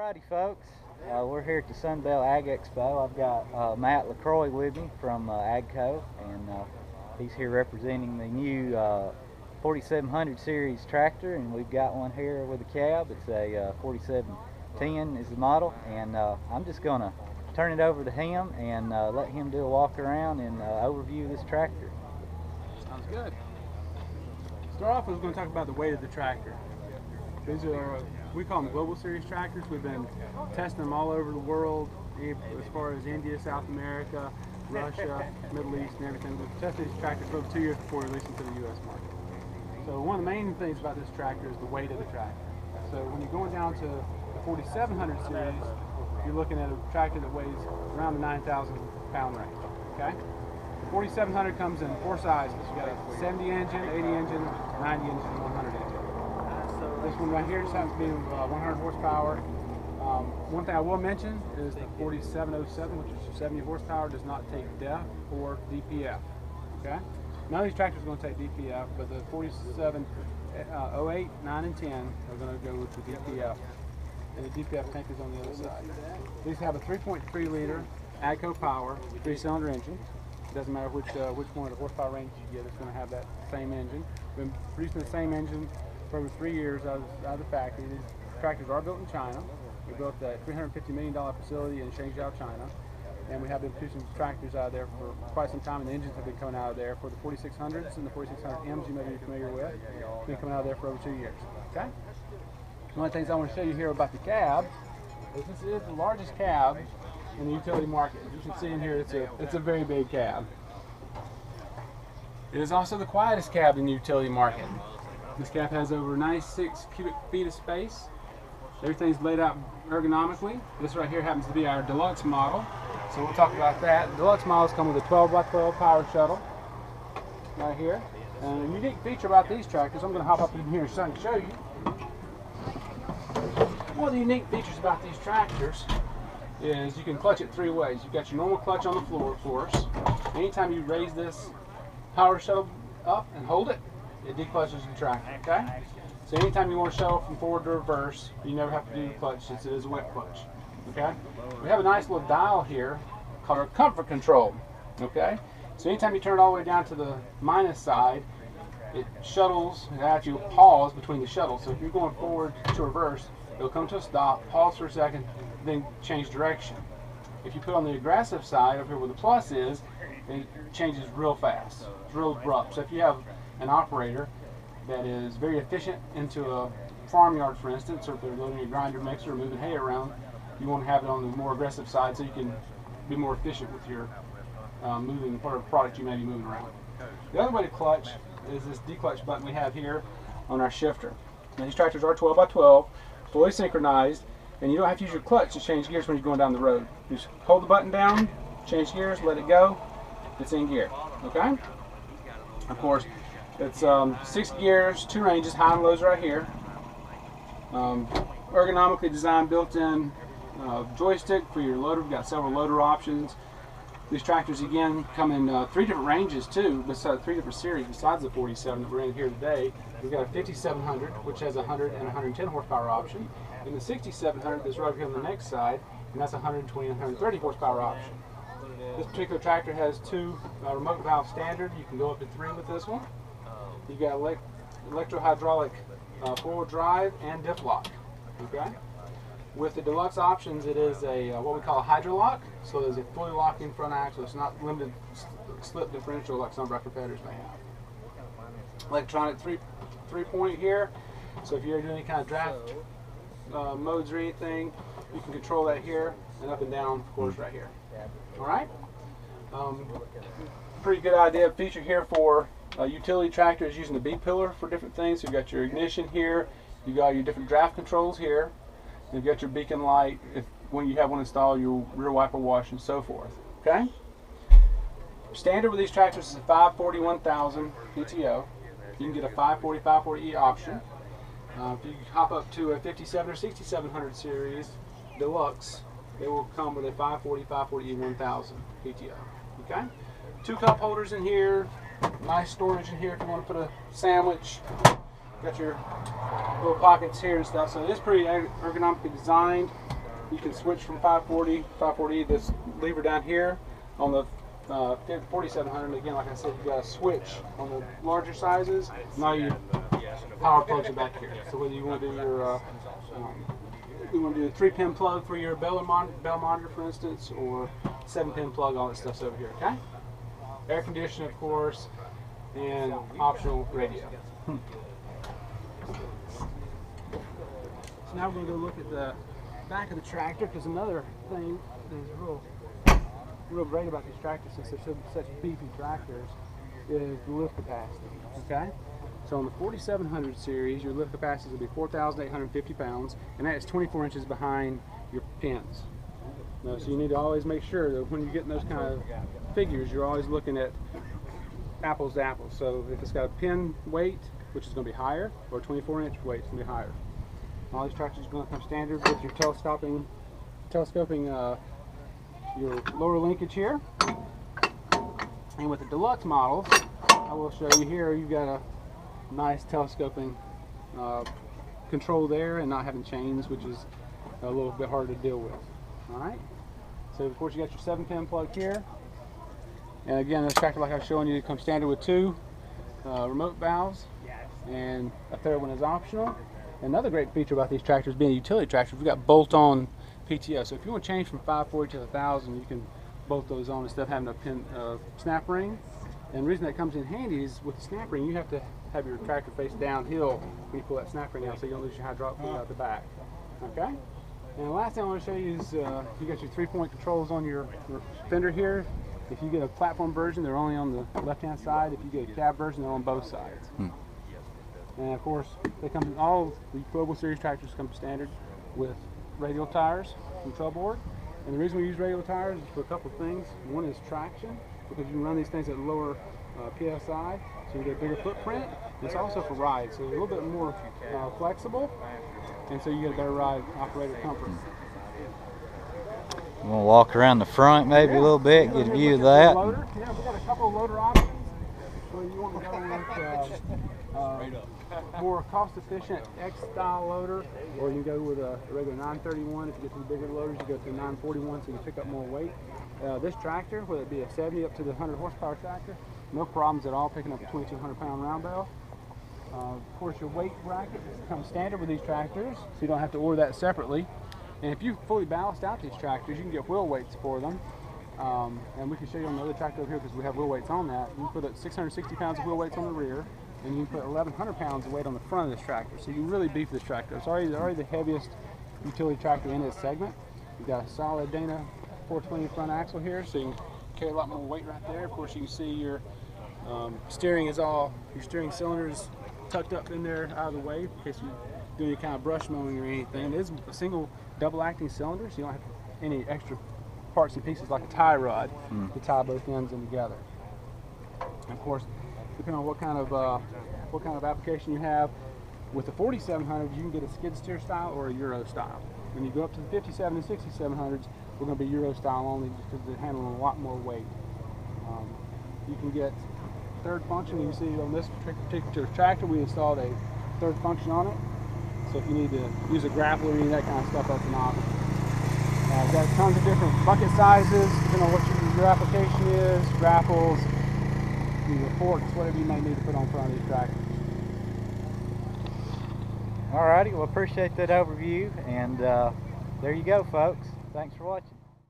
Alrighty folks, we're here at the Sunbelt Ag Expo. I've got Matt LaCroix with me from AGCO, and he's here representing the new 4700 series tractor, and we've got one here with a cab. It's a 4710 is the model, and I'm just going to turn it over to him and let him do a walk around and overview of this tractor. Sounds good. Start off, we're going to talk about the weight of the tractor. These are, we call them Global Series tractors. We've been testing them all over the world, as far as India, South America, Russia, Middle East, and everything. We've tested these tractors for over 2 years before releasing to the U.S. market. So one of the main things about this tractor is the weight of the tractor. So when you're going down to the 4700 series, you're looking at a tractor that weighs around the 9,000 pound range. Okay? The 4700 comes in 4 sizes. You got a 70 engine, 80 engine, 90 engine, and 100 engine. This one right here just happens to be 100 horsepower. One thing I will mention is the 4707, which is 70 horsepower, does not take DEF or DPF. Okay? None of these tractors are going to take DPF, but the 4708, 9, and 10 are going to go with the DPF. And the DPF tank is on the other side. These have a 3.3 liter AGCO power 3-cylinder engine. It doesn't matter which one of the horsepower range you get, it's going to have that same engine. We've been producing the same engine for over 3 years out of the factory. These tractors are built in China. We built a $350 million facility in Shenzhou, China. And we have been producing tractors out of there for quite some time, and the engines have been coming out of there for the 4600s and the 4600Ms you may be familiar with. It's been coming out of there for over 2 years. Okay? One of the things I want to show you here about the cab is this is the largest cab in the utility market. As you can see in here, it's a very big cab. It is also the quietest cab in the utility market. This cab has over 96 cubic feet of space. Everything's laid out ergonomically. This right here happens to be our deluxe model, so we'll talk about that. Deluxe models come with a 12x12 power shuttle right here. And a unique feature about these tractors, I'm going to hop up in here and show you. One of the unique features about these tractors is you can clutch it 3 ways. You've got your normal clutch on the floor, of course. Anytime you raise this power shuttle up and hold it, it declutches the tractor, okay? So anytime you want to shuttle from forward to reverse, you never have to do the clutch. It is a wet clutch, okay? We have a nice little dial here called our comfort control, okay? So anytime you turn it all the way down to the minus side, it shuttles, it actually pause between the shuttles. So if you're going forward to reverse, it'll come to a stop, pause for a second, then change direction. If you put on the aggressive side, over here where the plus is, it changes real fast. It's real abrupt. So if you have an operator that is very efficient into a farmyard, for instance, or if they're loading a grinder mixer or moving hay around, you want to have it on the more aggressive side so you can be more efficient with your moving whatever product you may be moving around. The other way to clutch is this declutch button we have here on our shifter. Now these tractors are 12x12, fully synchronized, and you don't have to use your clutch to change gears when you're going down the road. You just hold the button down, change gears, let it go, it's in gear, okay? Of course, it's 6 gears, 2 ranges, high and lows right here. Ergonomically designed built-in joystick for your loader. We've got several loader options. These tractors, again, come in 3 different ranges too, besides 3 different series besides the 47 that we're in here today. We've got a 5700, which has a 100 and 110 horsepower option, and the 6700 that's right here on the next side, and that's a 120 and 130 horsepower option. This particular tractor has 2 remote valve standard. You can go up to 3 with this one. You've got electro-hydraulic forward drive and diff lock. Okay. With the deluxe options, it is a what we call a hydrolock. So there's a fully locking front axle. It's not limited slip differential like some of our competitors may have. Electronic three-point here. So if you're doing any kind of draft modes or anything, you can control that here, and up and down, of course, right here. All right. Pretty good idea feature here for utility tractors using the B-pillar for different things. You've got your ignition here. You've got your different draft controls here. You've got your beacon light, when you have one installed, your rear wiper wash, and so forth. Okay? Standard with these tractors is a 540-1000 PTO. You can get a 540, 540E option. If you hop up to a 57 or 6700 series deluxe, they will come with a 540, 540E 1000 PTO. Okay? 2 cup holders in here. Nice storage in here if you want to put a sandwich. Got your little pockets here and stuff. So it is pretty ergonomically designed. you can switch from 540, 540, this lever down here on the 4700. Again, like I said, you got to switch on the larger sizes. Now your power plugs are back here. So whether you want to do your you want to do a 3-pin plug for your bell monitor, for instance, or 7-pin plug, all that stuff's over here. Okay. Air conditioning, of course, and optional radio. So now we're going to go look at the back of the tractor, because another thing that is real great about these tractors, since they're such beefy tractors, is the lift capacity. Okay. So on the 4700 series, your lift capacity will be 4,850 pounds, and that is 24 inches behind your pins. Now, so you need to always make sure that when you're getting those kind of figures, you're always looking at apples to apples. So if it's got a pin weight, which is going to be higher, or a 24-inch weight, it's going to be higher. All these tractors are going to come standard with your telescoping your lower linkage here. And with the deluxe models, I will show you here, you've got a nice telescoping control there, and not having chains, which is a little bit harder to deal with. Alright, so of course you got your 7-pin plug here, and again this tractor, like I was showing you, comes standard with 2 remote valves, and a third one is optional. Another great feature about these tractors, being utility tractors, we've got bolt-on PTO, so if you want to change from 540 to 1000, you can bolt those on instead of having a pin snap ring. And the reason that comes in handy is with the snap ring, you have to have your tractor face downhill when you pull that snap ring out, so you don't lose your hydraulic fluid out the back. Okay? And the last thing I want to show you is you got your 3-point controls on your fender here. If you get a platform version, they're only on the left-hand side. If you get a cab version, they're on both sides. And of course, they come. All the Global Series tractors come standard with radial tires from Board. And the reason we use radial tires is for a couple of things. One is traction, because you can run these things at lower PSI, so you get a bigger footprint. It's also for ride, so it's a little bit more flexible, and so you get a better ride operator comfort. I'm going to walk around the front maybe a little bit, get a view of that. Yeah, we've got a couple of loader options. So you want to go with more cost-efficient X-style loader, or you can go with a regular 931. If you get to the bigger loaders, you go to the 941, so you can pick up more weight. This tractor, whether it be a 70 up to the 100 horsepower tractor, no problems at all picking up a 2,200-pound round bale. Of course, your weight bracket comes standard with these tractors, so you don't have to order that separately. And if you fully ballast out these tractors, you can get wheel weights for them. And we can show you on the other tractor over here, because we have wheel weights on that. You can put 660 pounds of wheel weights on the rear, and you can put 1,100 pounds of weight on the front of this tractor. So you can really beef this tractor. It's already the heaviest utility tractor in this segment. You've got a solid Dana 420 front axle here, so you can carry a lot more weight right there. Of course, you can see your steering is all, your steering cylinder is tucked up in there out of the way in case you're doing any kind of brush mowing or anything. It is a single double-acting cylinder, so you don't have any extra parts and pieces like a tie rod to tie both ends in together. And of course, depending on what kind of application you have, with the 4700, you can get a skid steer style or a Euro style. When you go up to the 57 and 6700s, we're going to be Euro style only, just because they're handling a lot more weight. You can get third function. You can see on this particular tractor, we installed a third function on it. So if you need to use a grappler or any of that kind of stuff, that's an option. We've got tons of different bucket sizes, depending on what your application is, grapples, either forks, whatever you may need to put on front of these tractors. Alrighty, well, appreciate that overview, and there you go, folks. Thanks for watching.